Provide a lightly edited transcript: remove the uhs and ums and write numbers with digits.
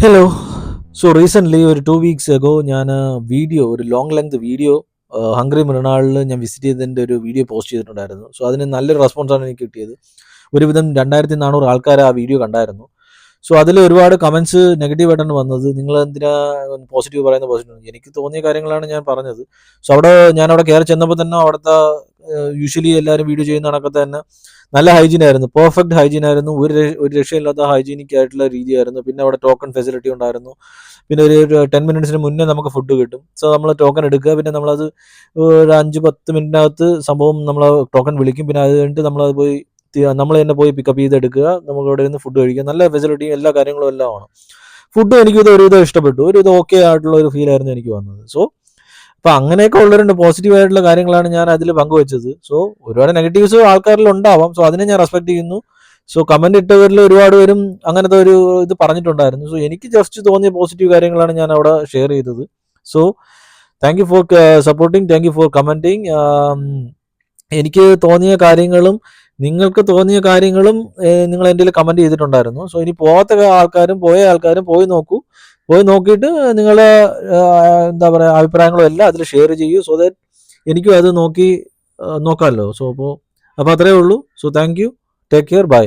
Hello. So recently, ഒരു 2 weeks ago, ഞാൻ ഒരു ലോങ് ലെങ്ത് വീഡിയോ ഹംഗറി മൃണാളിൽ ഞാൻ വിസിറ്റ് ചെയ്തതിൻ്റെ ഒരു വീഡിയോ പോസ്റ്റ് ചെയ്തിട്ടുണ്ടായിരുന്നു. സോ അതിന് നല്ലൊരു റെസ്പോൺസാണ് എനിക്ക് കിട്ടിയത്. ഒരുവിധം 2400 ആൾക്കാർ ആ വീഡിയോ കണ്ടായിരുന്നു. സോ അതിൽ ഒരുപാട് കമൻസ് നെഗറ്റീവായിട്ടാണ് വന്നത്. നിങ്ങൾ എന്തിനാ പോസിറ്റീവ് പറയുന്നത്? പോസിറ്റീവ് എനിക്ക് തോന്നിയ കാര്യങ്ങളാണ് ഞാൻ പറഞ്ഞത്. സോ ഞാനവിടെ കയറി ചെന്നപ്പോൾ തന്നെ അവിടുത്തെ യൂഷ്വലി എല്ലാവരും വീഡിയോ ചെയ്യുന്ന കണക്കത്തെ തന്നെ നല്ല ഹൈജീൻ ആയിരുന്നു, പെർഫെക്റ്റ് ഹൈജീൻ ആയിരുന്നു, ഒരു രക്ഷയില്ലാത്ത ഹൈജീനിക് ആയിട്ടുള്ള രീതിയായിരുന്നു. പിന്നെ അവിടെ ടോക്കൺ ഫെസിലിറ്റി ഉണ്ടായിരുന്നു. പിന്നെ ഒരു 10 മിനിറ്റ്സിന് മുന്നേ നമുക്ക് ഫുഡ് കിട്ടും. സോ നമ്മൾ ടോക്കൺ എടുക്കുക, പിന്നെ നമ്മളത് ഒരു 5-10 മിനിറ്റിനകത്ത് സംഭവം നമ്മൾ ടോക്കൺ വിളിക്കും. പിന്നെ അത് കഴിഞ്ഞിട്ട് നമ്മളത് പോയി നമ്മൾ തന്നെ പോയി പിക്കപ്പ് ചെയ്തെടുക്കുക, നമുക്ക് അവിടെ നിന്ന് ഫുഡ് കഴിക്കുക. നല്ല ഫെസിലിറ്റിയും എല്ലാ കാര്യങ്ങളും എല്ലാം ആണ്. ഫുഡ് എനിക്കിത് ഒരുവിധം ഇഷ്ടപ്പെട്ടു, ഒരുവിധം ഓക്കെ ആയിട്ടുള്ള ഒരു ഫീൽ ആയിരുന്നു എനിക്ക് വന്നത്. സോ അപ്പോൾ അങ്ങനെയൊക്കെ ഉള്ളവരുണ്ട്, പോസിറ്റീവ് ആയിട്ടുള്ള കാര്യങ്ങളാണ് ഞാൻ അതിൽ പങ്കുവെച്ചത്. സോ ഒരുപാട് നെഗറ്റീവ്സ് ആൾക്കാരിൽ ഉണ്ടാവാം. സോ അതിനെ ഞാൻ റെസ്പെക്ട് ചെയ്യുന്നു. സോ കമന്റ് ഇട്ടവരിൽ ഒരുപാട് പേരും അങ്ങനത്തെ ഒരു ഇത് പറഞ്ഞിട്ടുണ്ടായിരുന്നു. സോ എനിക്ക് ജസ്റ്റ് തോന്നിയ പോസിറ്റീവ് കാര്യങ്ങളാണ് ഞാൻ അവിടെ ഷെയർ ചെയ്തത്. So thank you for supporting, thank you for commenting. എനിക്ക് തോന്നിയ കാര്യങ്ങളും നിങ്ങൾക്ക് തോന്നിയ കാര്യങ്ങളും നിങ്ങൾ എൻ്റെ കമന്റ് ചെയ്തിട്ടുണ്ടായിരുന്നു. സോ ഇനി പോയ ആൾക്കാരും പോയി നോക്കൂ. പോയി നോക്കിയിട്ട് നിങ്ങളെ എന്താ പറയുക അഭിപ്രായങ്ങളും എല്ലാം അതിൽ ഷെയർ ചെയ്യൂ. സോ ദാറ്റ് എനിക്കും അത് നോക്കാമല്ലോ. അപ്പോൾ അത്രയേ ഉള്ളൂ. So thank you, take care, by.